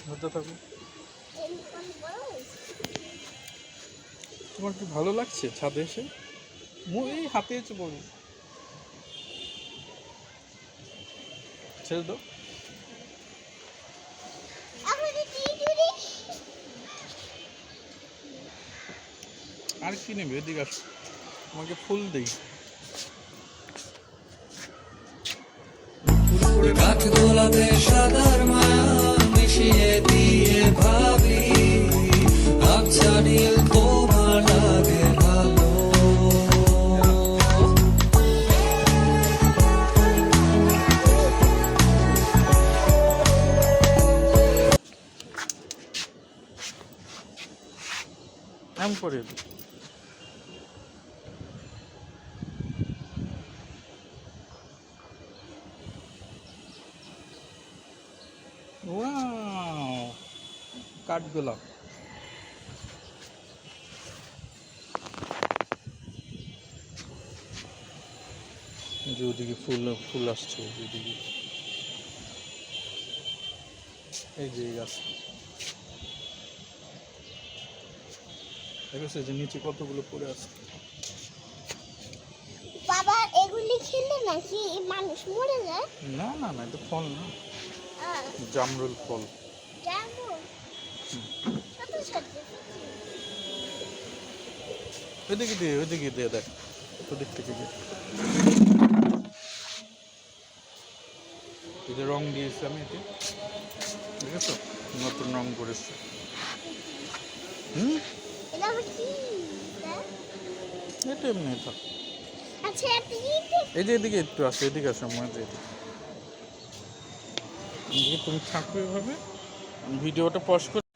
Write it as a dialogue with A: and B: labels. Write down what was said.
A: হতে থাকো। তোমার কি ভালো লাগছে ছাদে এসে? এই হাতে এসে পড়ি, ছেড়ে দাও। আর কি নেবে? এদিকে আসো, তোমাকে ফুল দিই।
B: কাঠ গোলাপে সাদার মায়া মিশিয়ে দিয়ে ভাবি আচ্ছা নীল তোমার লাগে ভালো।
A: এমন করে কাঠগোলাপ। যে ওদিকে ফুল আসছে ওদিকে, এই যে গাছ দেখেছো যে নিচে কতগুলো পড়ে আছে।
C: বাবা এগুলি খেলে নাকি মানুষ মরে যায়?
A: না না না, এটা ফল না, জামরুল ফল। ওইদিকে দিয়ে দেখ, ওদিক থেকে দিয়ে। এই যে রং দিয়েছি আমি এতে, দেখেছো নতুন রং করেছি। এটা এমনি থাক। এই যে এদিকে একটু আসো, এদিকে আসো আমার যে এদিকে। তুমি থাকো এভাবে, ভিডিওটা পজ করে